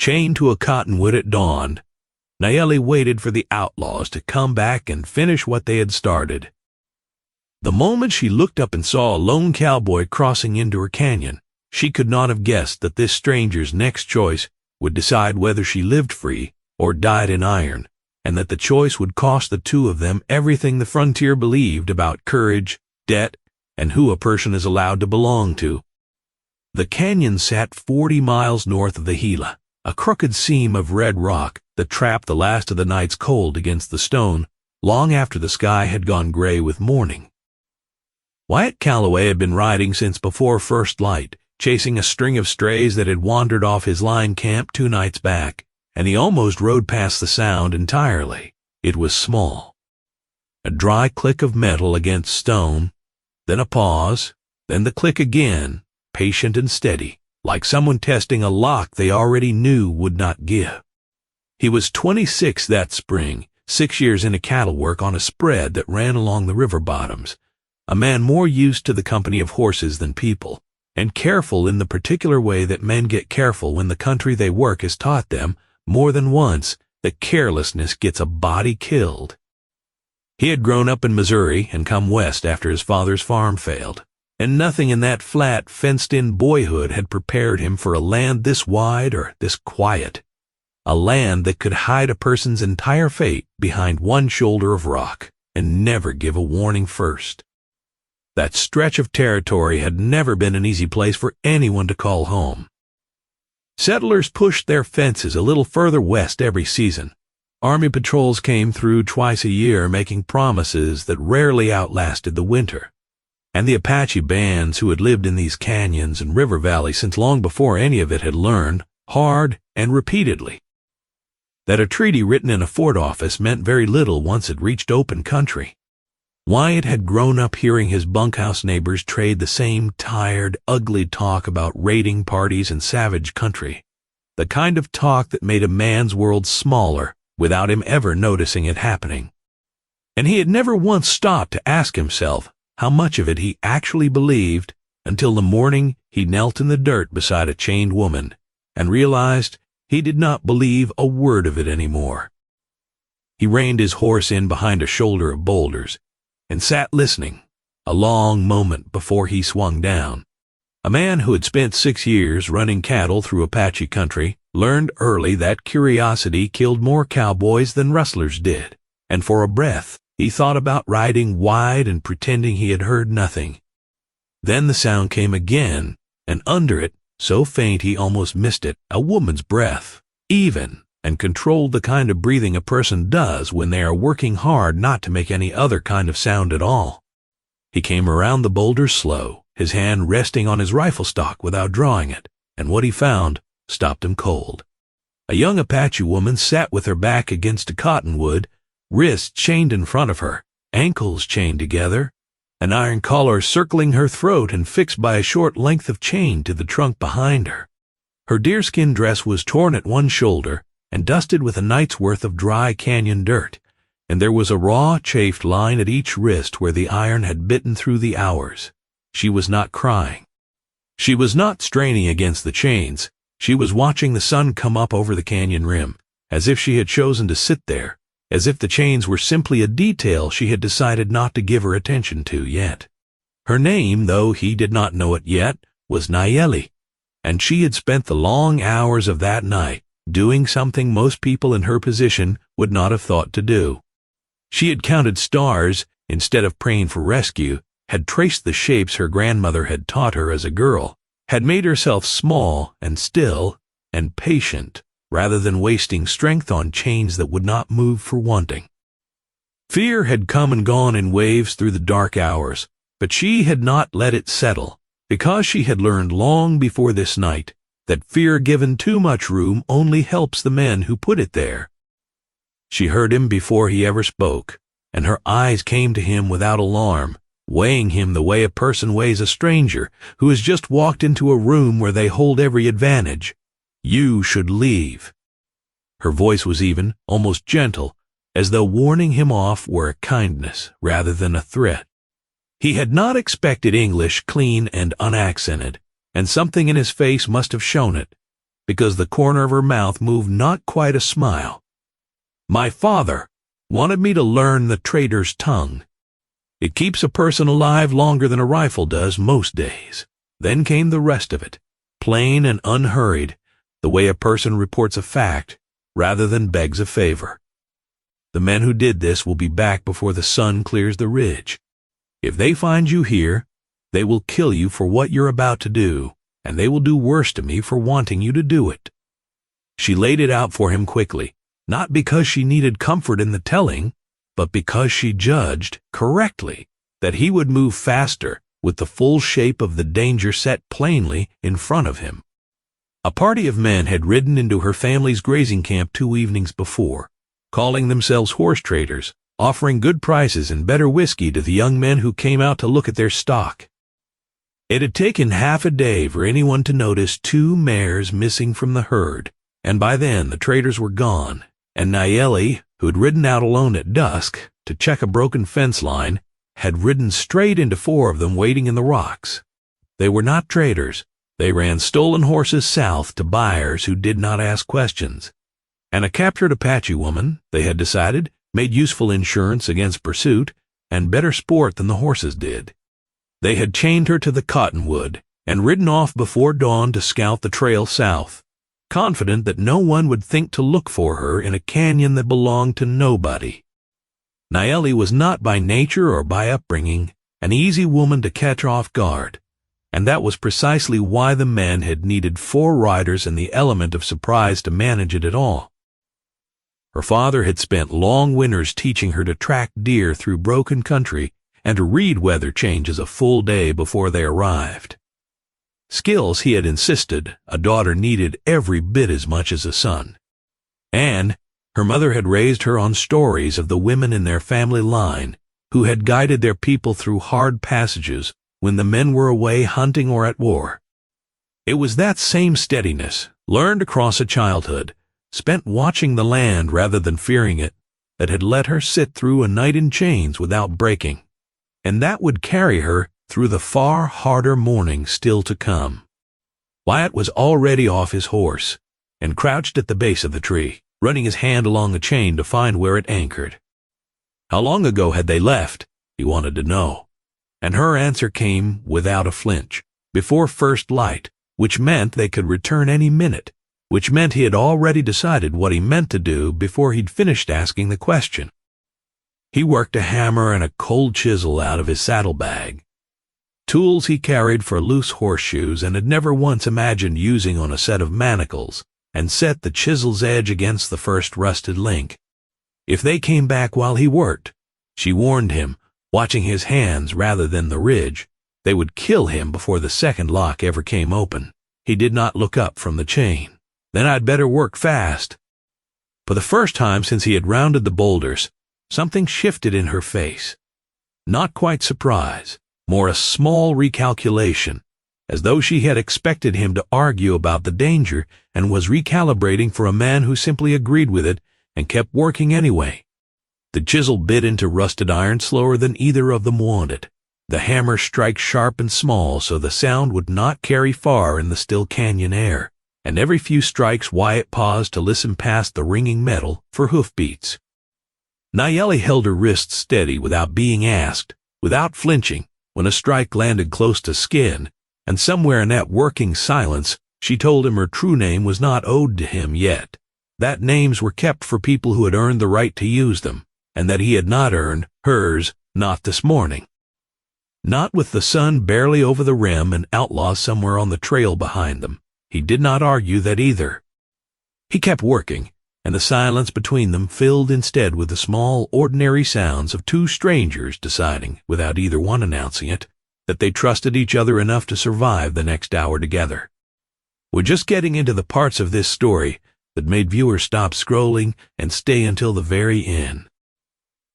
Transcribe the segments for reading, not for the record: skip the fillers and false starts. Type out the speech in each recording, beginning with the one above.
Chained to a cottonwood at dawn, Nayeli waited for the outlaws to come back and finish what they had started. The moment she looked up and saw a lone cowboy crossing into her canyon, she could not have guessed that this stranger's next choice would decide whether she lived free or died in iron, and that the choice would cost the two of them everything the frontier believed about courage, debt, and who a person is allowed to belong to. The canyon sat 40 miles north of the Gila, a crooked seam of red rock that trapped the last of the night's cold against the stone long after the sky had gone gray with morning. Wyatt Calloway had been riding since before first light, chasing a string of strays that had wandered off his line camp 2 nights back, and he almost rode past the sound entirely. It was small. A dry click of metal against stone, then a pause, then the click again, patient and steady, like someone testing a lock they already knew would not give. He was 26 that spring, 6 years into cattle work on a spread that ran along the river bottoms, a man more used to the company of horses than people, and careful in the particular way that men get careful when the country they work has taught them, more than once, that carelessness gets a body killed. He had grown up in Missouri and come west after his father's farm failed, and nothing in that flat, fenced-in boyhood had prepared him for a land this wide or this quiet, a land that could hide a person's entire fate behind one shoulder of rock and never give a warning first. That stretch of territory had never been an easy place for anyone to call home. Settlers pushed their fences a little further west every season. Army patrols came through twice a year making promises that rarely outlasted the winter. And the Apache bands who had lived in these canyons and river valleys since long before any of it had learned, hard and repeatedly, that a treaty written in a fort office meant very little once it reached open country. Wyatt had grown up hearing his bunkhouse neighbors trade the same tired, ugly talk about raiding parties and savage country, the kind of talk that made a man's world smaller without him ever noticing it happening. And he had never once stopped to ask himself how much of it he actually believed until the morning he knelt in the dirt beside a chained woman and realized he did not believe a word of it anymore. He reined his horse in behind a shoulder of boulders and sat listening, a long moment before he swung down. A man who had spent 6 years running cattle through Apache country learned early that curiosity killed more cowboys than rustlers did, and for a breath he thought about riding wide and pretending he had heard nothing. Then the sound came again, and under it, so faint he almost missed it, a woman's breath, even and controlled the kind of breathing a person does when they are working hard not to make any other kind of sound at all. He came around the boulders slow, his hand resting on his rifle stock without drawing it, and what he found stopped him cold. A young Apache woman sat with her back against a cottonwood, wrists chained in front of her, ankles chained together, an iron collar circling her throat and fixed by a short length of chain to the trunk behind her. Her deerskin dress was torn at one shoulder and dusted with a night's worth of dry canyon dirt, and there was a raw, chafed line at each wrist where the iron had bitten through the hours. She was not crying. She was not straining against the chains. She was watching the sun come up over the canyon rim, as if she had chosen to sit there, as if the chains were simply a detail she had decided not to give her attention to yet. Her name, though he did not know it yet, was Nayeli, and she had spent the long hours of that night doing something most people in her position would not have thought to do. She had counted stars instead of praying for rescue, had traced the shapes her grandmother had taught her as a girl, had made herself small and still and patient rather than wasting strength on chains that would not move for wanting. Fear had come and gone in waves through the dark hours, but she had not let it settle, because she had learned long before this night that fear given too much room only helps the men who put it there. She heard him before he ever spoke, and her eyes came to him without alarm, weighing him the way a person weighs a stranger who has just walked into a room where they hold every advantage. You should leave. Her voice was even, almost gentle, as though warning him off were a kindness rather than a threat. He had not expected English clean and unaccented, and something in his face must have shown it. because the corner of her mouth moved not quite a smile. "My father wanted me to learn the trader's tongue. It keeps a person alive longer than a rifle does most days." Then came the rest of it, plain and unhurried, the way a person reports a fact rather than begs a favor. "The men who did this will be back before the sun clears the ridge. If they find you here, they will kill you for what you're about to do, and they will do worse to me for wanting you to do it." She laid it out for him quickly, not because she needed comfort in the telling, but because she judged, correctly, that he would move faster with the full shape of the danger set plainly in front of him. A party of men had ridden into her family's grazing camp 2 evenings before, calling themselves horse traders, offering good prices and better whiskey to the young men who came out to look at their stock. It had taken half a day for anyone to notice 2 mares missing from the herd, and by then the traders were gone, and Nayeli, who had ridden out alone at dusk to check a broken fence line, had ridden straight into 4 of them waiting in the rocks. They were not traders. They ran stolen horses south to buyers who did not ask questions. And a captured Apache woman, they had decided, made useful insurance against pursuit and better sport than the horses did. They had chained her to the cottonwood and ridden off before dawn to scout the trail south, confident that no one would think to look for her in a canyon that belonged to nobody. Nayeli was not by nature or by upbringing an easy woman to catch off guard, and that was precisely why the men had needed 4 riders and the element of surprise to manage it at all. Her father had spent long winters teaching her to track deer through broken country and to read weather changes a full day before they arrived. Skills he had insisted a daughter needed every bit as much as a son. And her mother had raised her on stories of the women in their family line who had guided their people through hard passages when the men were away hunting or at war. It was that same steadiness, learned across a childhood, spent watching the land rather than fearing it, that had let her sit through a night in chains without breaking, and that would carry her through the far harder morning still to come. Wyatt was already off his horse and crouched at the base of the tree, running his hand along the chain to find where it anchored. How long ago had they left, he wanted to know, and her answer came without a flinch, before first light, which meant they could return any minute, which meant he had already decided what he meant to do before he'd finished asking the question. He worked a hammer and a cold chisel out of his saddlebag, tools he carried for loose horseshoes and had never once imagined using on a set of manacles, and set the chisel's edge against the first rusted link. If they came back while he worked, she warned him, watching his hands rather than the ridge, they would kill him before the second lock ever came open. He did not look up from the chain. Then I'd better work fast. For the first time since he had rounded the boulders, something shifted in her face. Not quite surprise, more a small recalculation, as though she had expected him to argue about the danger and was recalibrating for a man who simply agreed with it and kept working anyway. The chisel bit into rusted iron slower than either of them wanted. The hammer struck sharp and small so the sound would not carry far in the still canyon air, and every few strikes Wyatt paused to listen past the ringing metal for hoofbeats. Nayeli held her wrist steady without being asked, without flinching, when a strike landed close to skin, and somewhere in that working silence she told him her true name was not owed to him yet, that names were kept for people who had earned the right to use them, and that he had not earned hers, not this morning. Not with the sun barely over the rim and Outlaws somewhere on the trail behind them. He did not argue that either. He kept working, and the silence between them filled instead with the small, ordinary sounds of 2 strangers deciding, without either one announcing it, that they trusted each other enough to survive the next hour together. We're just getting into the parts of this story that made viewers stop scrolling and stay until the very end.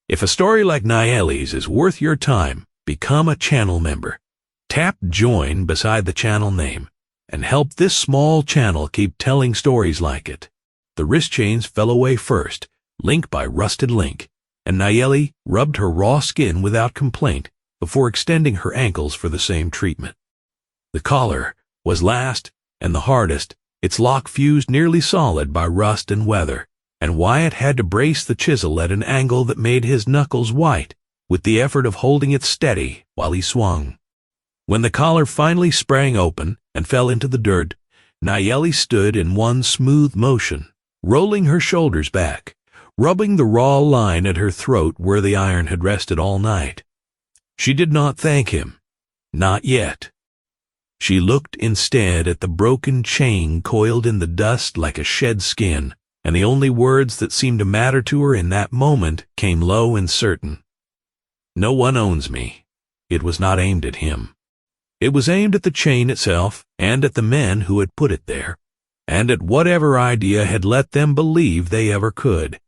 If a story like Nayeli's is worth your time, become a channel member. Tap join beside the channel name and help this small channel keep telling stories like it. The wrist chains fell away first, link by rusted link, and Nayeli rubbed her raw skin without complaint before extending her ankles for the same treatment. The collar was last and the hardest, its lock fused nearly solid by rust and weather, and Wyatt had to brace the chisel at an angle that made his knuckles white with the effort of holding it steady while he swung. When the collar finally sprang open and fell into the dirt, Nayeli stood in one smooth motion, rolling her shoulders back, rubbing the raw line at her throat where the iron had rested all night. She did not thank him. Not yet. She looked instead at the broken chain coiled in the dust like a shed skin, and the only words that seemed to matter to her in that moment came low and certain. "No one owns me." It was not aimed at him. It was aimed at the chain itself, and at the men who had put it there, and at whatever idea had let them believe they ever could.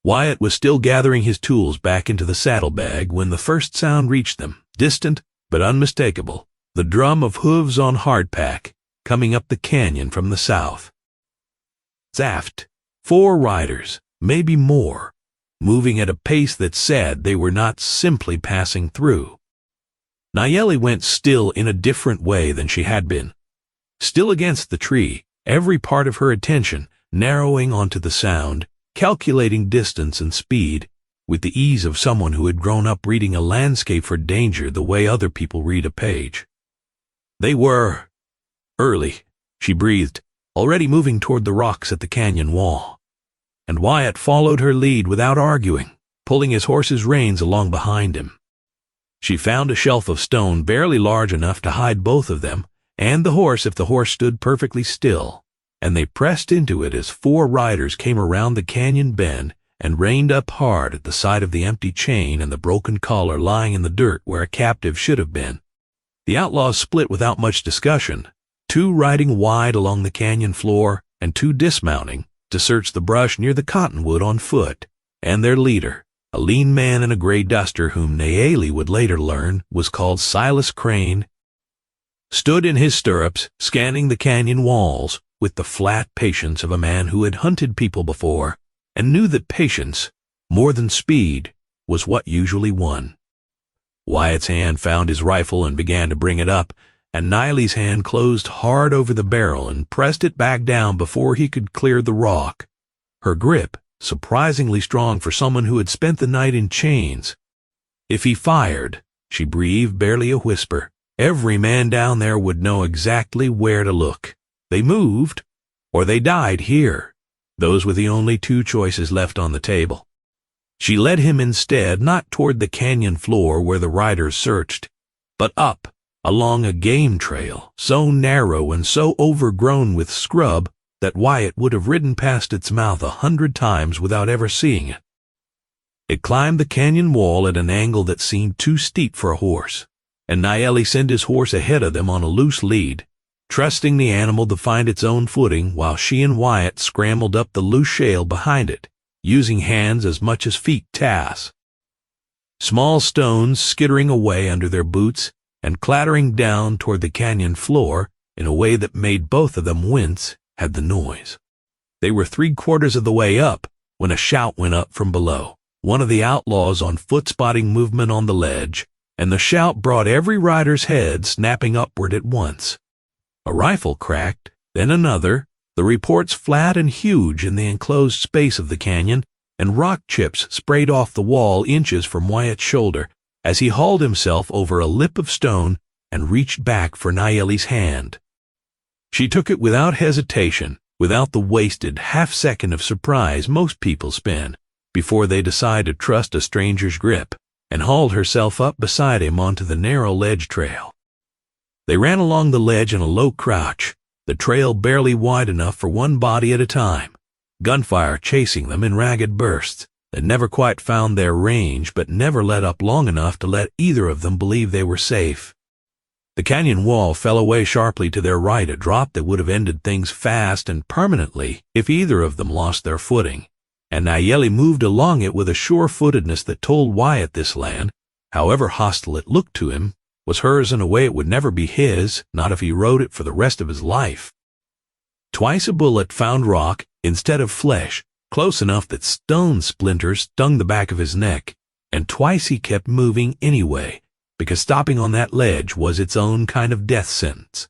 Wyatt was still gathering his tools back into the saddlebag when the first sound reached them, distant but unmistakable, the drum of hooves on hardpack, coming up the canyon from the south. Aft, 4 riders, maybe more, moving at a pace that said they were not simply passing through. Nayeli went still in a different way than she had been. Still against the tree, every part of her attention narrowing onto the sound, calculating distance and speed, with the ease of someone who had grown up reading a landscape for danger the way other people read a page. They were early, she breathed, already moving toward the rocks at the canyon wall. And Wyatt followed her lead without arguing, pulling his horse's reins along behind him. She found a shelf of stone barely large enough to hide both of them, and the horse if the horse stood perfectly still, and they pressed into it as 4 riders came around the canyon bend and reined up hard at the sight of the empty chain and the broken collar lying in the dirt where a captive should have been. The outlaws split without much discussion, 2 riding wide along the canyon floor and 2 dismounting to search the brush near the cottonwood on foot, and their leader, a lean man in a gray duster whom Nayeli would later learn was called Silas Crane, stood in his stirrups, scanning the canyon walls with the flat patience of a man who had hunted people before and knew that patience, more than speed, was what usually won. Wyatt's hand found his rifle and began to bring it up, and Nayeli's hand closed hard over the barrel and pressed it back down before he could clear the rock. Her grip, surprisingly strong for someone who had spent the night in chains. If he fired, she breathed barely a whisper, every man down there would know exactly where to look. They moved, or they died here. Those were the only 2 choices left on the table. She led him instead not toward the canyon floor where the riders searched, but up, along a game trail, so narrow and so overgrown with scrub that Wyatt would have ridden past its mouth 100 times without ever seeing it. It climbed the canyon wall at an angle that seemed too steep for a horse, and Nayeli sent his horse ahead of them on a loose lead, trusting the animal to find its own footing while she and Wyatt scrambled up the loose shale behind it, using hands as much as feet tasks. Small stones skittering away under their boots and clattering down toward the canyon floor in a way that made both of them wince had the noise. They were 3/4 of the way up when a shout went up from below, one of the outlaws on foot spotting movement on the ledge, and the shout brought every rider's head snapping upward at once. A rifle cracked, then another, the reports flat and huge in the enclosed space of the canyon, and rock chips sprayed off the wall inches from Wyatt's shoulder as he hauled himself over a lip of stone and reached back for Nayeli's hand. She took it without hesitation, without the wasted half-second of surprise most people spend before they decide to trust a stranger's grip, and hauled herself up beside him onto the narrow ledge trail. They ran along the ledge in a low crouch, the trail barely wide enough for one body at a time, gunfire chasing them in ragged bursts that never quite found their range but never let up long enough to let either of them believe they were safe. The canyon wall fell away sharply to their right, a drop that would have ended things fast and permanently if either of them lost their footing, and Nayeli moved along it with a sure-footedness that told Wyatt this land, however hostile it looked to him, was hers in a way it would never be his, not if he rode it for the rest of his life. Twice a bullet found rock instead of flesh, close enough that stone splinters stung the back of his neck, and twice he kept moving anyway, because stopping on that ledge was its own kind of death sentence.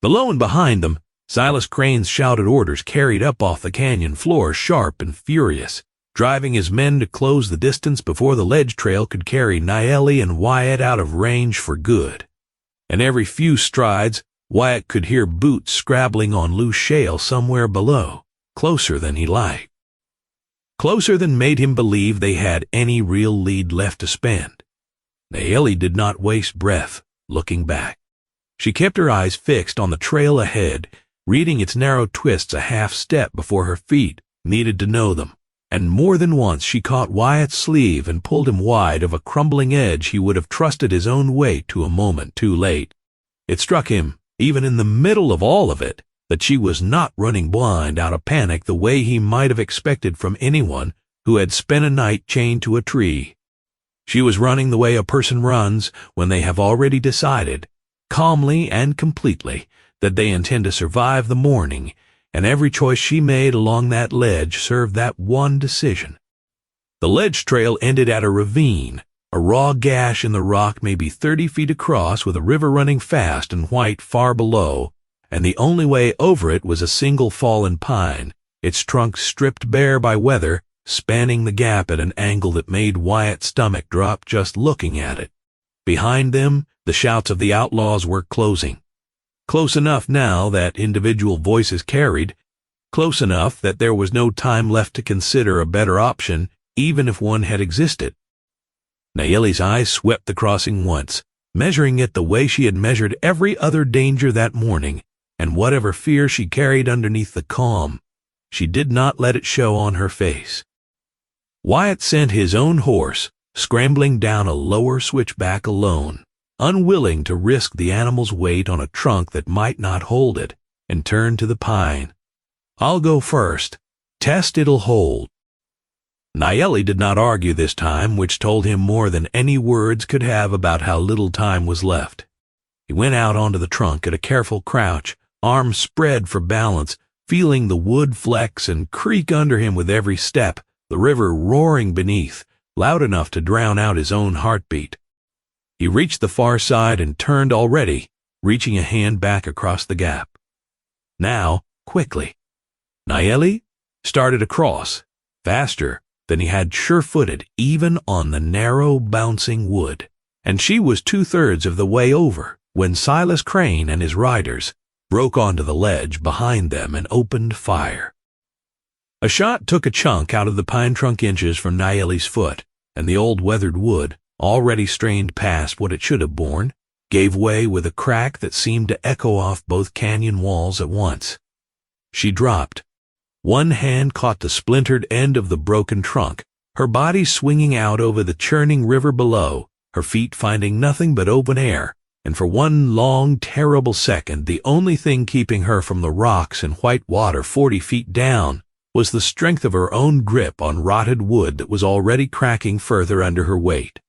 Below and behind them, Silas Crane's shouted orders carried up off the canyon floor sharp and furious, driving his men to close the distance before the ledge trail could carry Nayeli and Wyatt out of range for good. And every few strides, Wyatt could hear boots scrabbling on loose shale somewhere below, closer than he liked. Closer than made him believe they had any real lead left to spend. Nayeli did not waste breath looking back. She kept her eyes fixed on the trail ahead, reading its narrow twists a half step before her feet needed to know them, and more than once she caught Wyatt's sleeve and pulled him wide of a crumbling edge he would have trusted his own weight to a moment too late. It struck him, even in the middle of all of it, that she was not running blind out of panic the way he might have expected from anyone who had spent a night chained to a tree. She was running the way a person runs when they have already decided, calmly and completely, that they intend to survive the morning, and every choice she made along that ledge served that one decision. The ledge trail ended at a ravine, a raw gash in the rock maybe 30 feet across with a river running fast and white far below, and the only way over it was a single fallen pine, its trunk stripped bare by weather, spanning the gap at an angle that made Wyatt's stomach drop just looking at it. Behind them, the shouts of the outlaws were closing. Close enough now that individual voices carried, close enough that there was no time left to consider a better option, even if one had existed. Nayeli's eyes swept the crossing once, measuring it the way she had measured every other danger that morning, and whatever fear she carried underneath the calm, she did not let it show on her face. Wyatt sent his own horse, scrambling down a lower switchback alone, unwilling to risk the animal's weight on a trunk that might not hold it, and turned to the pine. "I'll go first. Test it'll hold." Nayeli did not argue this time, which told him more than any words could have about how little time was left. He went out onto the trunk at a careful crouch, arms spread for balance, feeling the wood flex and creak under him with every step, the river roaring beneath, loud enough to drown out his own heartbeat. He reached the far side and turned already, reaching a hand back across the gap. Now, quickly. Nayeli started across, faster than he had sure-footed even on the narrow, bouncing wood, and she was 2/3 of the way over when Silas Crane and his riders broke onto the ledge behind them and opened fire. A shot took a chunk out of the pine trunk inches from Nayeli's foot, and the old weathered wood, already strained past what it should have borne, gave way with a crack that seemed to echo off both canyon walls at once. She dropped. One hand caught the splintered end of the broken trunk, her body swinging out over the churning river below, her feet finding nothing but open air, and for one long, terrible second the only thing keeping her from the rocks and white water 40 feet down was the strength of her own grip on rotted wood that was already cracking further under her weight.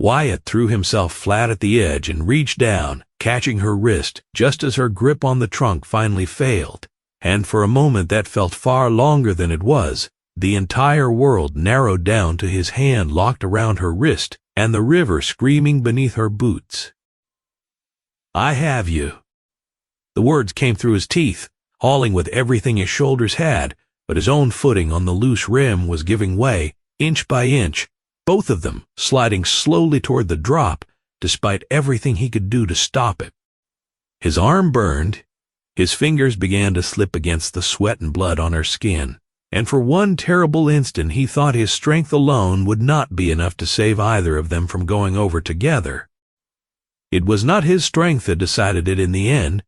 Wyatt threw himself flat at the edge and reached down, catching her wrist just as her grip on the trunk finally failed, and for a moment that felt far longer than it was. The entire world narrowed down to his hand locked around her wrist and the river screaming beneath her boots. "I have you." The words came through his teeth, hauling with everything his shoulders had, but his own footing on the loose rim was giving way, inch by inch, both of them sliding slowly toward the drop, despite everything he could do to stop it. His arm burned, his fingers began to slip against the sweat and blood on her skin, and for one terrible instant he thought his strength alone would not be enough to save either of them from going over together. It was not his strength that decided it in the end.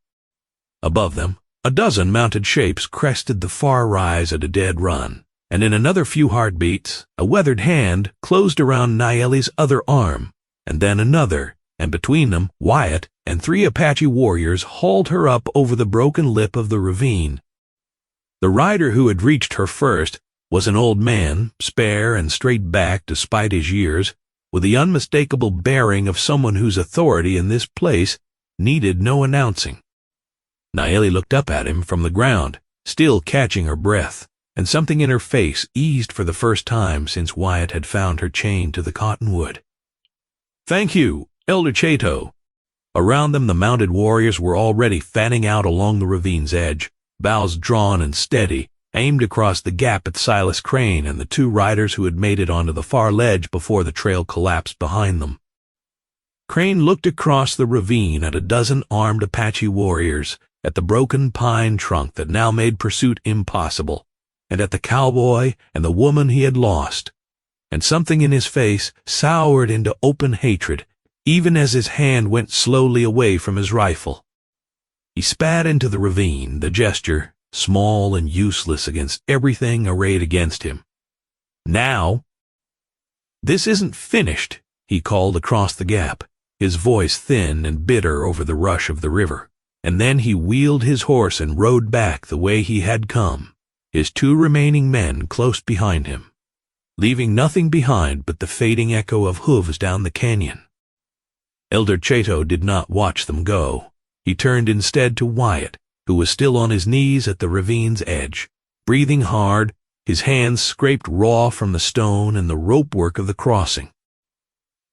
Above them, a dozen mounted shapes crested the far rise at a dead run, and in another few heartbeats, a weathered hand closed around Nayeli's other arm, and then another, and between them, Wyatt and 3 Apache warriors hauled her up over the broken lip of the ravine. The rider who had reached her first was an old man, spare and straight-backed despite his years, with the unmistakable bearing of someone whose authority in this place needed no announcing. Nayeli looked up at him from the ground, still catching her breath, and something in her face eased for the first time since Wyatt had found her chained to the cottonwood. "Thank you, Elder Chato." Around them the mounted warriors were already fanning out along the ravine's edge, bows drawn and steady, aimed across the gap at Silas Crane and the two riders who had made it onto the far ledge before the trail collapsed behind them. Crane looked across the ravine at a dozen armed Apache warriors, at the broken pine trunk that now made pursuit impossible, and at the cowboy and the woman he had lost, and something in his face soured into open hatred, even as his hand went slowly away from his rifle. He spat into the ravine, the gesture small and useless against everything arrayed against him. Now, "This isn't finished," he called across the gap, his voice thin and bitter over the rush of the river, and then he wheeled his horse and rode back the way he had come, his two remaining men close behind him, leaving nothing behind but the fading echo of hooves down the canyon. Elder Chato did not watch them go. He turned instead to Wyatt, who was still on his knees at the ravine's edge, breathing hard, his hands scraped raw from the stone and the ropework of the crossing.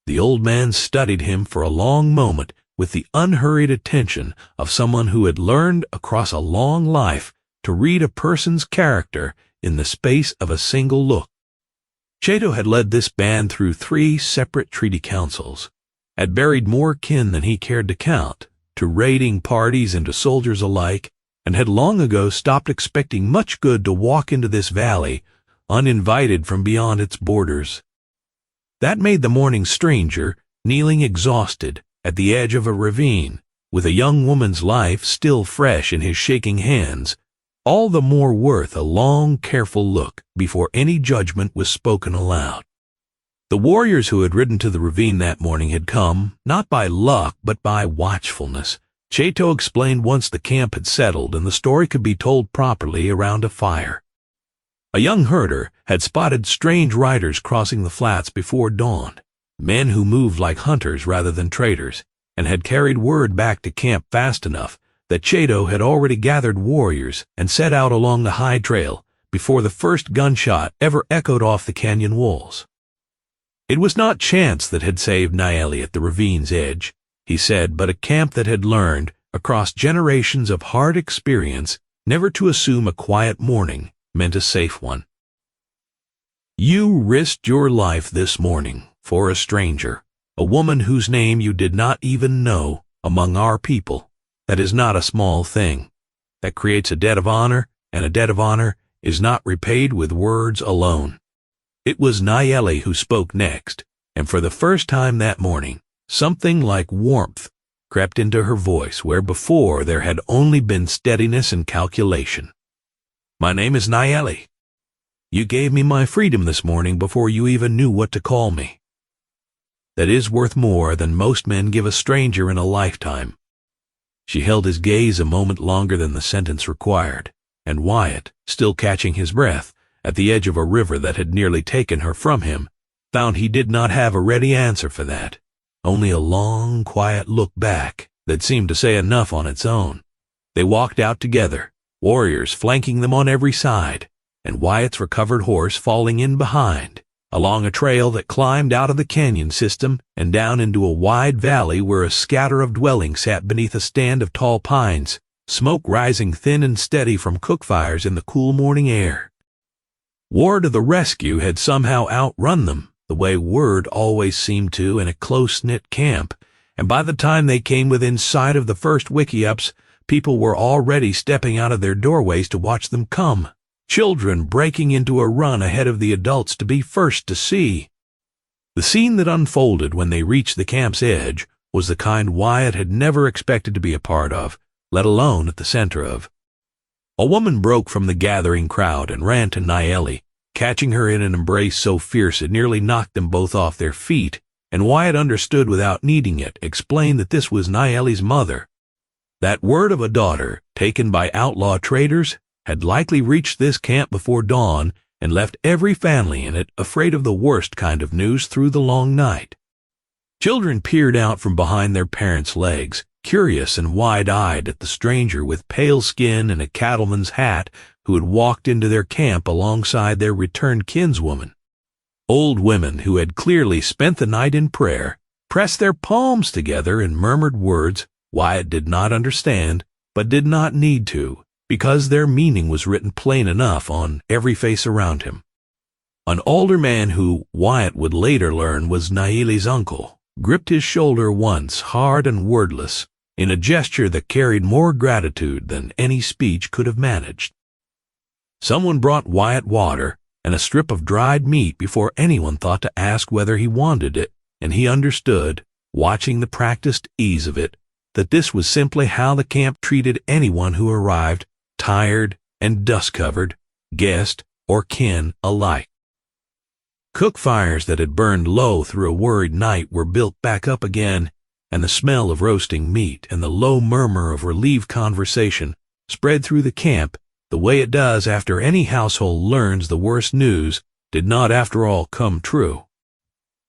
The old man studied him for a long moment with the unhurried attention of someone who had learned across a long life to read a person's character in the space of a single look. Chato had led this band through 3 separate treaty councils, had buried more kin than he cared to count, to raiding parties and to soldiers alike, and had long ago stopped expecting much good to walk into this valley, uninvited from beyond its borders. That made the morning stranger, kneeling exhausted at the edge of a ravine, with a young woman's life still fresh in his shaking hands, all the more worth a long, careful look before any judgment was spoken aloud. The warriors who had ridden to the ravine that morning had come, not by luck, but by watchfulness. Chato explained once the camp had settled and the story could be told properly around a fire. A young herder had spotted strange riders crossing the flats before dawn, men who moved like hunters rather than traders, and had carried word back to camp fast enough that Chato had already gathered warriors and set out along the high trail before the first gunshot ever echoed off the canyon walls. It was not chance that had saved Naeli at the ravine's edge, he said, but a camp that had learned, across generations of hard experience, never to assume a quiet morning meant a safe one. You risked your life this morning for a stranger, a woman whose name you did not even know, among our people. That is not a small thing. That creates a debt of honor, and a debt of honor is not repaid with words alone. It was Naeli who spoke next, and for the first time that morning, something like warmth crept into her voice where before there had only been steadiness and calculation. "My name is Naeli. You gave me my freedom this morning before you even knew what to call me. That is worth more than most men give a stranger in a lifetime." She held his gaze a moment longer than the sentence required, and Wyatt, still catching his breath, at the edge of a river that had nearly taken her from him, found he did not have a ready answer for that, only a long, quiet look back that seemed to say enough on its own. They walked out together, warriors flanking them on every side, and Wyatt's recovered horse falling in behind, along a trail that climbed out of the canyon system and down into a wide valley where a scatter of dwellings sat beneath a stand of tall pines, smoke rising thin and steady from cook fires in the cool morning air. Ward of the rescue had somehow outrun them, the way word always seemed to in a close-knit camp, and by the time they came within sight of the first wickiups, people were already stepping out of their doorways to watch them come, children breaking into a run ahead of the adults to be first to see. The scene that unfolded when they reached the camp's edge was the kind Wyatt had never expected to be a part of, let alone at the center of. A woman broke from the gathering crowd and ran to Naeli, catching her in an embrace so fierce it nearly knocked them both off their feet, and Wyatt understood without needing it, explained that this was Naeli's mother. That word of a daughter, taken by outlaw traders, had likely reached this camp before dawn and left every family in it afraid of the worst kind of news through the long night. Children peered out from behind their parents' legs, curious and wide-eyed at the stranger with pale skin and a cattleman's hat who had walked into their camp alongside their returned kinswoman. Old women who had clearly spent the night in prayer pressed their palms together and murmured words Wyatt did not understand, but did not need to, because their meaning was written plain enough on every face around him. An older man who Wyatt would later learn was Naeli's uncle gripped his shoulder once, hard and wordless, in a gesture that carried more gratitude than any speech could have managed. Someone brought Wyatt water and a strip of dried meat before anyone thought to ask whether he wanted it, and he understood, watching the practiced ease of it, that this was simply how the camp treated anyone who arrived, tired and dust-covered, guest or kin alike. Cook fires that had burned low through a worried night were built back up again, and the smell of roasting meat and the low murmur of relieved conversation spread through the camp the way it does after any household learns the worst news did not after all come true.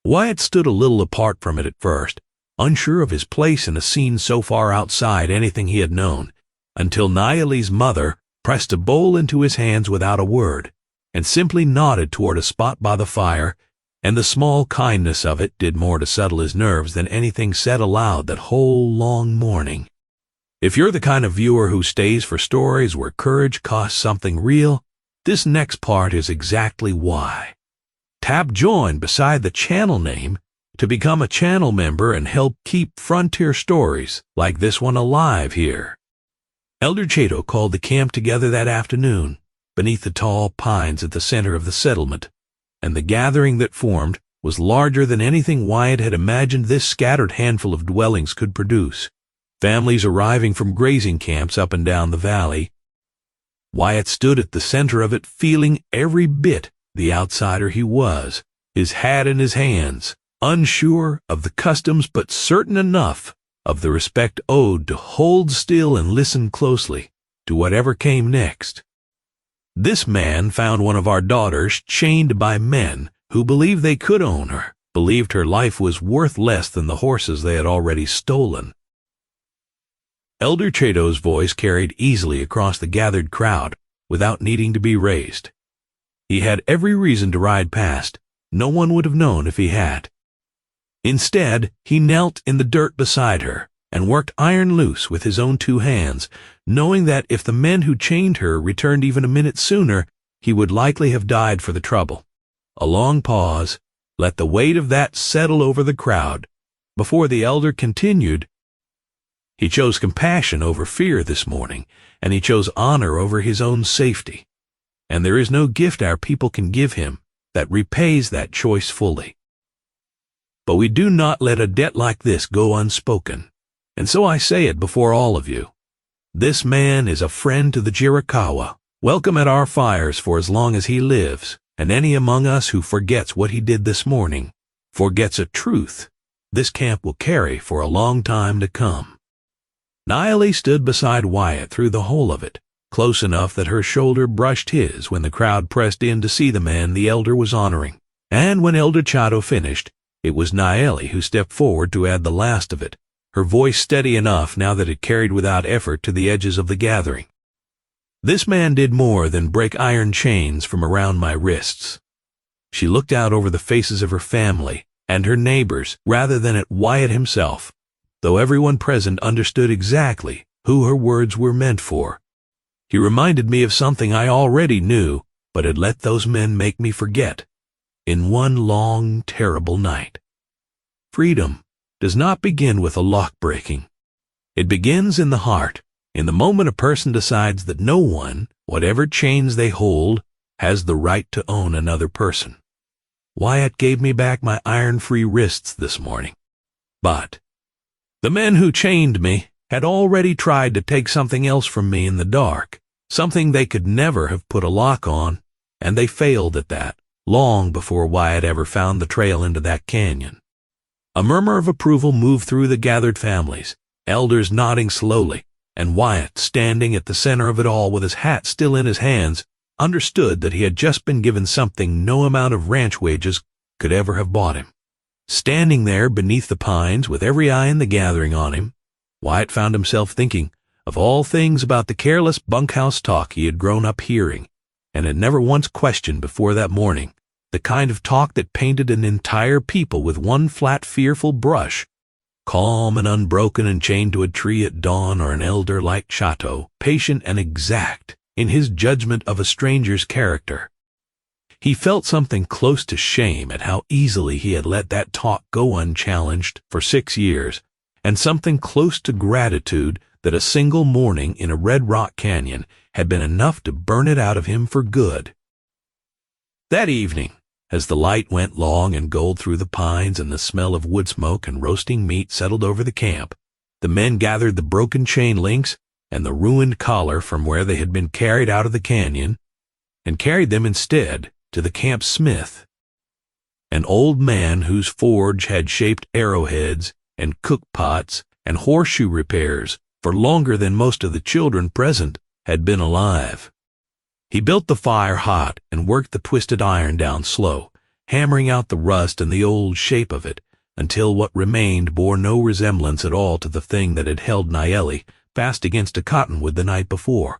Wyatt stood a little apart from it at first, unsure of his place in a scene so far outside anything he had known, until Naeli's mother pressed a bowl into his hands without a word, and simply nodded toward a spot by the fire, and the small kindness of it did more to settle his nerves than anything said aloud that whole long morning. If you're the kind of viewer who stays for stories where courage costs something real, this next part is exactly why. Tap join beside the channel name to become a channel member and help keep frontier stories like this one alive here. Elder Chato called the camp together that afternoon beneath the tall pines at the center of the settlement, and the gathering that formed was larger than anything Wyatt had imagined this scattered handful of dwellings could produce. Families arriving from grazing camps up and down the valley. Wyatt stood at the center of it, feeling every bit the outsider he was, his hat in his hands, unsure of the customs but certain enough of the respect owed to hold still and listen closely to whatever came next. This man found one of our daughters chained by men who believed they could own her, believed her life was worth less than the horses they had already stolen. Elder Chato's voice carried easily across the gathered crowd without needing to be raised. He had every reason to ride past. No one would have known if he had. Instead, he knelt in the dirt beside her and worked iron loose with his own 2 hands, knowing that if the men who chained her returned even a minute sooner, he would likely have died for the trouble. A long pause, let the weight of that settle over the crowd, before the elder continued. He chose compassion over fear this morning, and he chose honor over his own safety. And there is no gift our people can give him that repays that choice fully. But we do not let a debt like this go unspoken, and so I say it before all of you. This man is a friend to the Jirikawa, welcome at our fires for as long as he lives, and any among us who forgets what he did this morning, forgets a truth this camp will carry for a long time to come. Naeli stood beside Wyatt through the whole of it, close enough that her shoulder brushed his when the crowd pressed in to see the man the elder was honoring, and when Elder Chato finished, it was Naeli who stepped forward to add the last of it, her voice steady enough now that it carried without effort to the edges of the gathering. This man did more than break iron chains from around my wrists. She looked out over the faces of her family and her neighbors rather than at Wyatt himself, though everyone present understood exactly who her words were meant for. He reminded me of something I already knew, but had let those men make me forget, in one long, terrible night. Freedom does not begin with a lock breaking. It begins in the heart, in the moment a person decides that no one, whatever chains they hold, has the right to own another person. Wyatt gave me back my iron-free wrists this morning. But the men who chained me had already tried to take something else from me in the dark, something they could never have put a lock on, and they failed at that, long before Wyatt ever found the trail into that canyon. A murmur of approval moved through the gathered families, elders nodding slowly, and Wyatt, standing at the center of it all with his hat still in his hands, understood that he had just been given something no amount of ranch wages could ever have bought him. Standing there beneath the pines with every eye in the gathering on him, Wyatt found himself thinking of all things about the careless bunkhouse talk he had grown up hearing, and had never once questioned before that morning, the kind of talk that painted an entire people with one flat, fearful brush. Calm and unbroken and chained to a tree at dawn, or an elder like Chateau, patient and exact in his judgment of a stranger's character. He felt something close to shame at how easily he had let that talk go unchallenged for 6 years, and something close to gratitude that a single morning in a red rock canyon had been enough to burn it out of him for good. That evening, as the light went long and gold through the pines and the smell of wood smoke and roasting meat settled over the camp, the men gathered the broken chain links and the ruined collar from where they had been carried out of the canyon, and carried them instead to the camp smith, an old man whose forge had shaped arrowheads and cook pots and horseshoe repairs for longer than most of the children present had been alive. He built the fire hot and worked the twisted iron down slow, hammering out the rust and the old shape of it, until what remained bore no resemblance at all to the thing that had held Nayeli fast against a cottonwood the night before.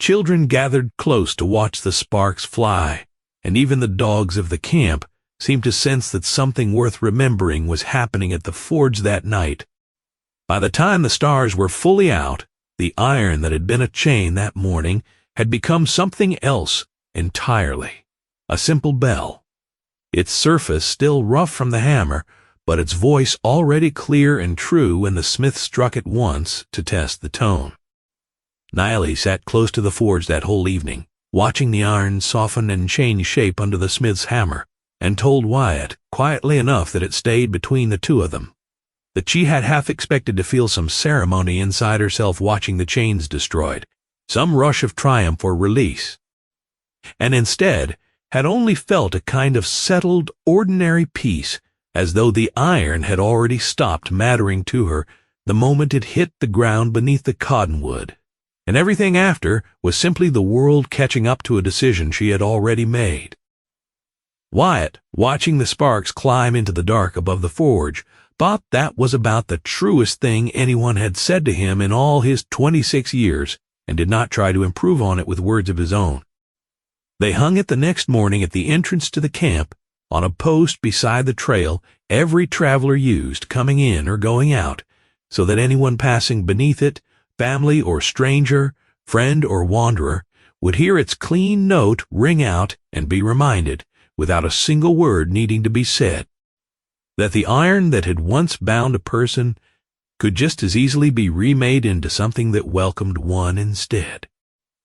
Children gathered close to watch the sparks fly, and even the dogs of the camp seemed to sense that something worth remembering was happening at the forge that night. By the time the stars were fully out, the iron that had been a chain that morning had become something else entirely, a simple bell, its surface still rough from the hammer, but its voice already clear and true when the smith struck it once to test the tone. Nayeli sat close to the forge that whole evening, watching the iron soften and change shape under the smith's hammer, and told Wyatt, quietly enough that it stayed between the two of them, that she had half expected to feel some ceremony inside herself watching the chains destroyed, some rush of triumph or release, and instead had only felt a kind of settled, ordinary peace, as though the iron had already stopped mattering to her the moment it hit the ground beneath the cottonwood, and everything after was simply the world catching up to a decision she had already made. Wyatt, watching the sparks climb into the dark above the forge, thought that was about the truest thing anyone had said to him in all his 26 years, and did not try to improve on it with words of his own. They hung it the next morning at the entrance to the camp, on a post beside the trail every traveler used coming in or going out, so that anyone passing beneath it, family or stranger, friend or wanderer, would hear its clean note ring out and be reminded, without a single word needing to be said, that the iron that had once bound a person could just as easily be remade into something that welcomed one instead.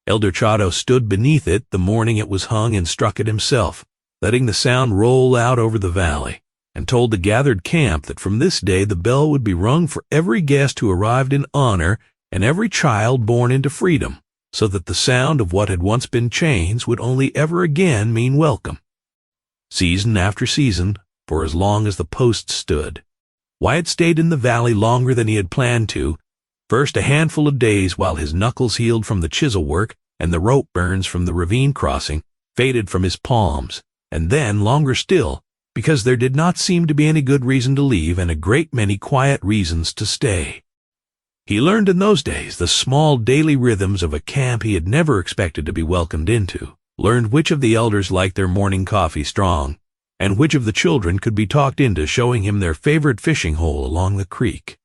Elder Chato stood beneath it the morning it was hung and struck it himself, letting the sound roll out over the valley, and told the gathered camp that from this day the bell would be rung for every guest who arrived in honor and every child born into freedom, so that the sound of what had once been chains would only ever again mean welcome. Season after season, for as long as the post stood, Wyatt stayed in the valley longer than he had planned to, first a handful of days while his knuckles healed from the chisel work and the rope burns from the ravine crossing faded from his palms, and then longer still, because there did not seem to be any good reason to leave and a great many quiet reasons to stay. He learned in those days the small daily rhythms of a camp he had never expected to be welcomed into, learned which of the elders liked their morning coffee strong, and which of the children could be talked into showing him their favorite fishing hole along the creek.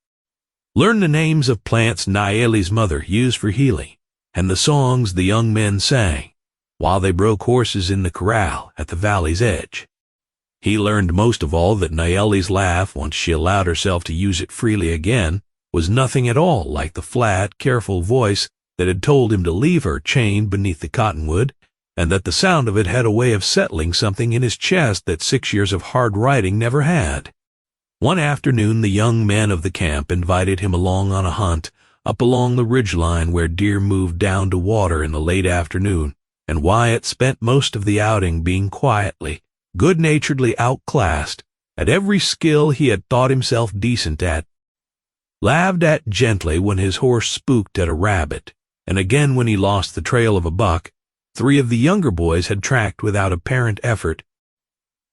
Learned the names of plants Nayeli's mother used for healing, and the songs the young men sang, while they broke horses in the corral at the valley's edge. He learned most of all that Nayeli's laugh, once she allowed herself to use it freely again, was nothing at all like the flat, careful voice that had told him to leave her chained beneath the cottonwood, and that the sound of it had a way of settling something in his chest that 6 years of hard riding never had. One afternoon the young men of the camp invited him along on a hunt up along the ridgeline where deer moved down to water in the late afternoon, and Wyatt spent most of the outing being quietly, good-naturedly outclassed at every skill he had thought himself decent at, laughed at gently when his horse spooked at a rabbit, and again when he lost the trail of a buck 3 of the younger boys had tracked without apparent effort.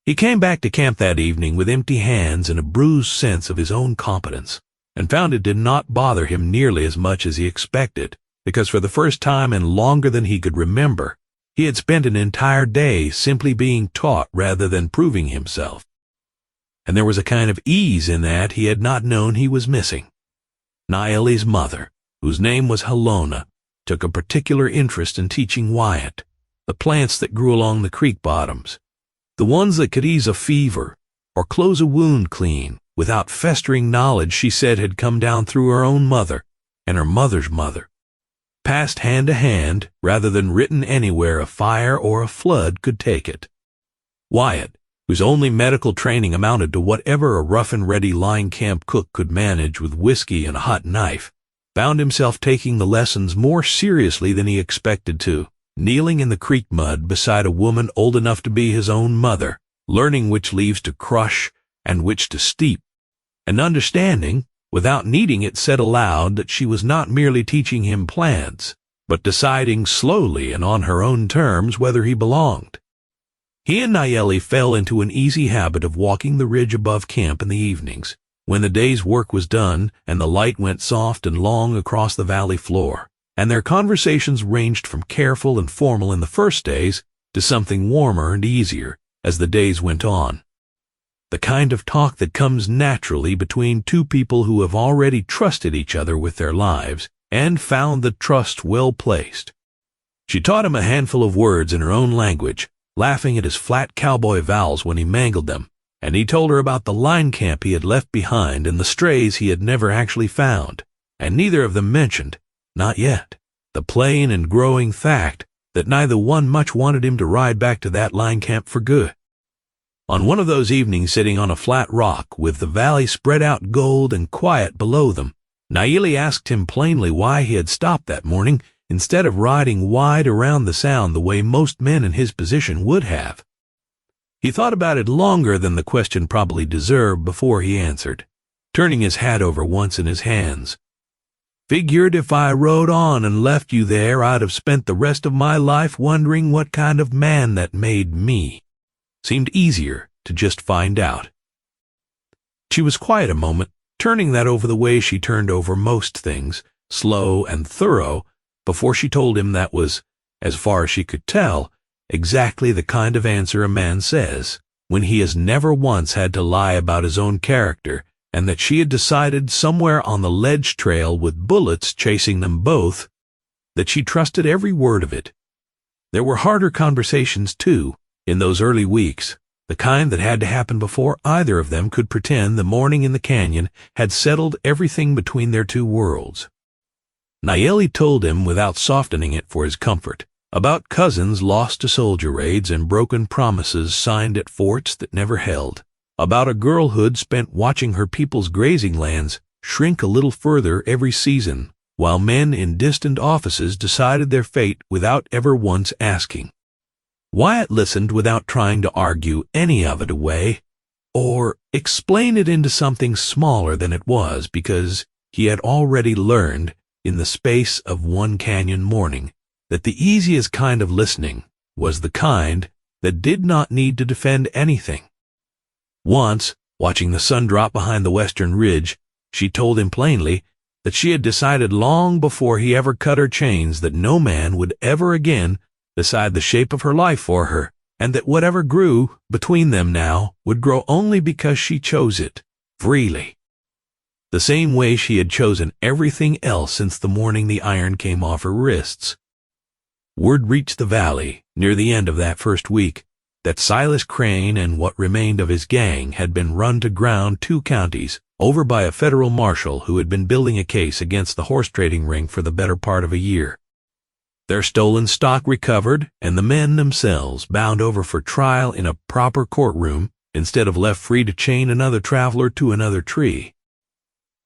He came back to camp that evening with empty hands and a bruised sense of his own competence, and found it did not bother him nearly as much as he expected, because for the first time and longer than he could remember, He had spent an entire day simply being taught rather than proving himself. And there was a kind of ease in that he had not known he was missing. Naeli's mother, whose name was Helona, took a particular interest in teaching Wyatt the plants that grew along the creek bottoms, the ones that could ease a fever or close a wound clean without festering knowledge she said had come down through her own mother and her mother's mother, passed hand to hand rather than written anywhere a fire or a flood could take it. Wyatt, whose only medical training amounted to whatever a rough-and-ready line camp cook could manage with whiskey and a hot knife, found himself taking the lessons more seriously than he expected to, kneeling in the creek mud beside a woman old enough to be his own mother, learning which leaves to crush and which to steep, and understanding, without needing it said aloud, that she was not merely teaching him plants, but deciding slowly and on her own terms whether he belonged. He and Naeli fell into an easy habit of walking the ridge above camp in the evenings, when the day's work was done and the light went soft and long across the valley floor, and their conversations ranged from careful and formal in the first days to something warmer and easier as the days went on. The kind of talk that comes naturally between two people who have already trusted each other with their lives and found the trust well placed. She taught him a handful of words in her own language, laughing at his flat cowboy vowels when he mangled them, and he told her about the line camp he had left behind and the strays he had never actually found, and neither of them mentioned, not yet, the plain and growing fact that neither one much wanted him to ride back to that line camp for good. On one of those evenings, sitting on a flat rock with the valley spread out gold and quiet below them, Naeli asked him plainly why he had stopped that morning instead of riding wide around the sound the way most men in his position would have. He thought about it longer than the question probably deserved before he answered, turning his hat over once in his hands. "Figured if I rode on and left you there, I'd have spent the rest of my life wondering what kind of man that made me. Seemed easier to just find out." She was quiet a moment, turning that over the way she turned over most things, slow and thorough, before she told him that was, as far as she could tell, exactly the kind of answer a man says when he has never once had to lie about his own character, and that she had decided somewhere on the ledge trail with bullets chasing them both that she trusted every word of it. There were harder conversations, too, in those early weeks, the kind that had to happen before either of them could pretend the morning in the canyon had settled everything between their two worlds. Naeli told him, without softening it for his comfort, about cousins lost to soldier raids and broken promises signed at forts that never held, about a girlhood spent watching her people's grazing lands shrink a little further every season, while men in distant offices decided their fate without ever once asking. Wyatt listened without trying to argue any of it away, or explain it into something smaller than it was, because he had already learned, in the space of one canyon morning, that the easiest kind of listening was the kind that did not need to defend anything. Once, watching the sun drop behind the western ridge, she told him plainly that she had decided long before he ever cut her chains that no man would ever again decide the shape of her life for her, and that whatever grew between them now would grow only because she chose it, freely. The same way she had chosen everything else since the morning the iron came off her wrists. Word reached the valley, near the end of that first week, that Silas Crane and what remained of his gang had been run to ground 2 counties over by a federal marshal who had been building a case against the horse trading ring for the better part of a year. Their stolen stock recovered, and the men themselves bound over for trial in a proper courtroom instead of left free to chain another traveler to another tree.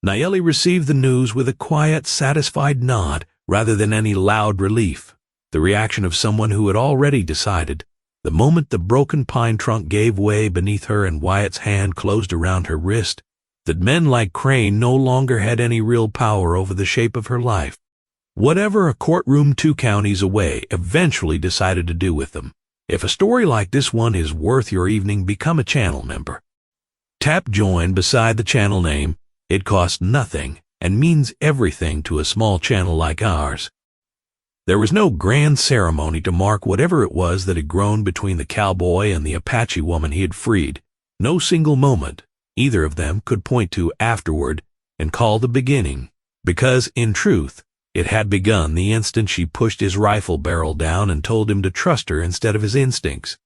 Naeli received the news with a quiet, satisfied nod rather than any loud relief, the reaction of someone who had already decided, the moment the broken pine trunk gave way beneath her and Wyatt's hand closed around her wrist, that men like Crane no longer had any real power over the shape of her life. Whatever a courtroom 2 counties away eventually decided to do with them. If a story like this one is worth your evening, become a channel member. Tap join beside the channel name. It costs nothing and means everything to a small channel like ours. There was no grand ceremony to mark whatever it was that had grown between the cowboy and the Apache woman he had freed. No single moment either of them could point to afterward and call the beginning, because, in truth, it had begun the instant she pushed his rifle barrel down and told him to trust her instead of his instincts.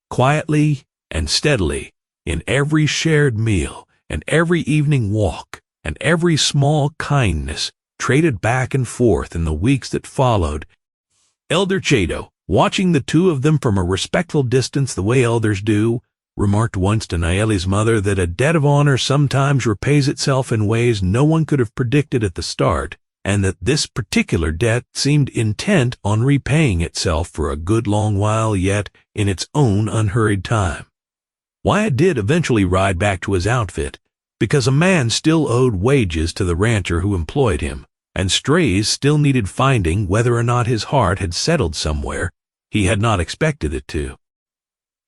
Quietly and steadily, in every shared meal and every evening walk and every small kindness traded back and forth in the weeks that followed, Elder Chato, watching the two of them from a respectful distance the way elders do, remarked once to Naeli's mother that a debt of honor sometimes repays itself in ways no one could have predicted at the start, and that this particular debt seemed intent on repaying itself for a good long while yet in its own unhurried time. Wyatt did eventually ride back to his outfit, because a man still owed wages to the rancher who employed him, and strays still needed finding whether or not his heart had settled somewhere he had not expected it to.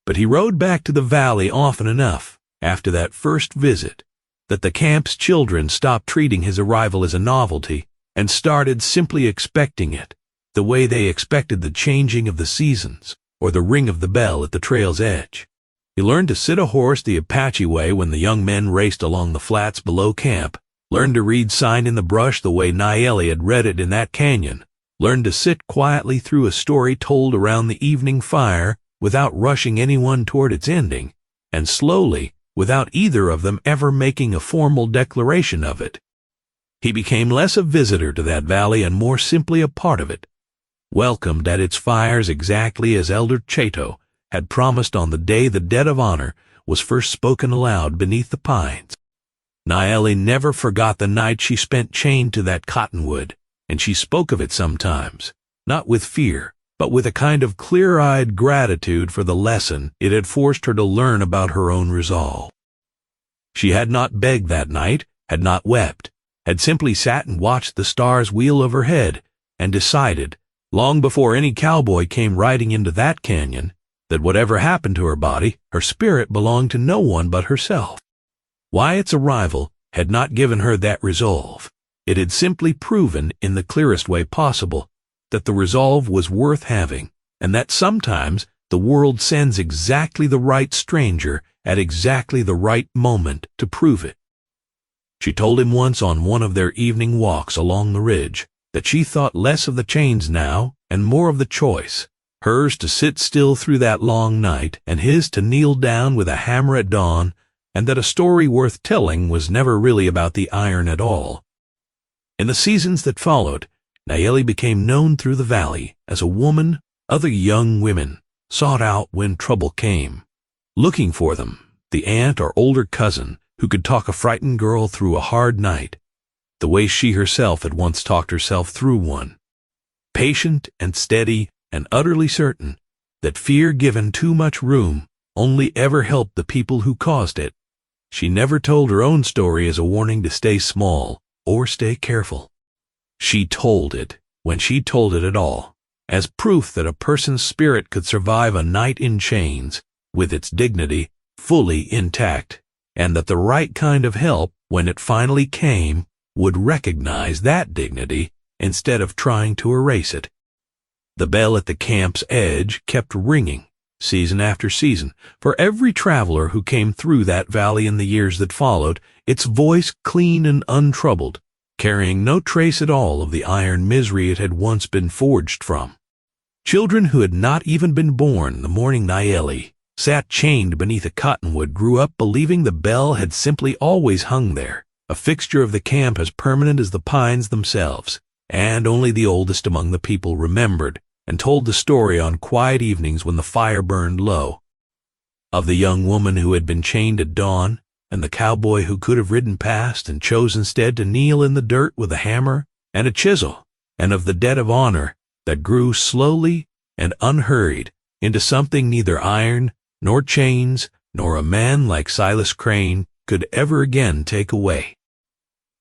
But he rode back to the valley often enough after that first visit that the camp's children stopped treating his arrival as a novelty and started simply expecting it, the way they expected the changing of the seasons or the ring of the bell at the trail's edge. He learned to sit a horse the Apache way when the young men raced along the flats below camp, learned to read sign in the brush the way Naeli had read it in that canyon, learned to sit quietly through a story told around the evening fire without rushing anyone toward its ending, and slowly, without either of them ever making a formal declaration of it. He became less a visitor to that valley and more simply a part of it, welcomed at its fires exactly as Elder Chato had promised on the day the debt of honor was first spoken aloud beneath the pines. Naeli never forgot the night she spent chained to that cottonwood, and she spoke of it sometimes, not with fear, but with a kind of clear-eyed gratitude for the lesson it had forced her to learn about her own resolve. She had not begged that night, had not wept, had simply sat and watched the stars wheel overhead, and decided, long before any cowboy came riding into that canyon, that whatever happened to her body, her spirit belonged to no one but herself. Wyatt's arrival had not given her that resolve. It had simply proven, in the clearest way possible, that the resolve was worth having, and that sometimes the world sends exactly the right stranger at exactly the right moment to prove it. She told him once on one of their evening walks along the ridge that she thought less of the chains now and more of the choice, hers to sit still through that long night and his to kneel down with a hammer at dawn, and that a story worth telling was never really about the iron at all. In the seasons that followed, Naeli became known through the valley as a woman other young women sought out when trouble came, looking for them, the aunt or older cousin who could talk a frightened girl through a hard night, the way she herself had once talked herself through one. Patient and steady and utterly certain that fear given too much room only ever helped the people who caused it, she never told her own story as a warning to stay small or stay careful. She told it, when she told it at all, as proof that a person's spirit could survive a night in chains, with its dignity fully intact, and that the right kind of help, when it finally came, would recognize that dignity instead of trying to erase it. The bell at the camp's edge kept ringing, season after season, for every traveler who came through that valley in the years that followed, its voice clean and untroubled, carrying no trace at all of the iron misery it had once been forged from. Children who had not even been born the morning Naeli sat chained beneath a cottonwood grew up believing the bell had simply always hung there, a fixture of the camp as permanent as the pines themselves, and only the oldest among the people remembered and told the story on quiet evenings when the fire burned low. Of the young woman who had been chained at dawn, and the cowboy who could have ridden past and chose instead to kneel in the dirt with a hammer and a chisel, and of the debt of honor that grew slowly and unhurried into something neither iron nor chains nor a man like Silas Crane could ever again take away.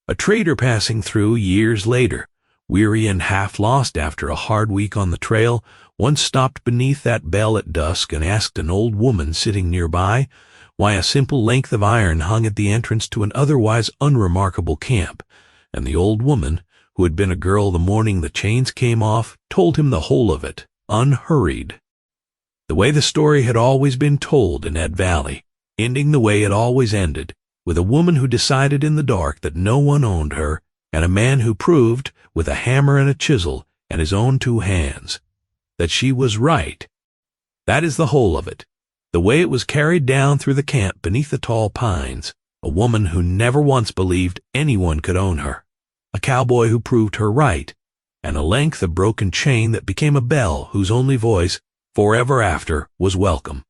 A trader passing through years later, weary and half lost after a hard week on the trail, once stopped beneath that bell at dusk and asked an old woman sitting nearby why a simple length of iron hung at the entrance to an otherwise unremarkable camp, and the old woman, who had been a girl the morning the chains came off, told him the whole of it, unhurried. The way the story had always been told in that valley, ending the way it always ended, with a woman who decided in the dark that no one owned her, and a man who proved, with a hammer and a chisel and his own 2 hands, that she was right. That is the whole of it. The way it was carried down through the camp beneath the tall pines, a woman who never once believed anyone could own her, a cowboy who proved her right, and a length of broken chain that became a bell whose only voice, forever after, was welcome.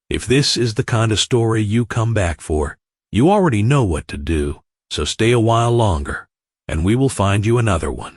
If this is the kind of story you come back for, you already know what to do, so stay a while longer, and we will find you another one.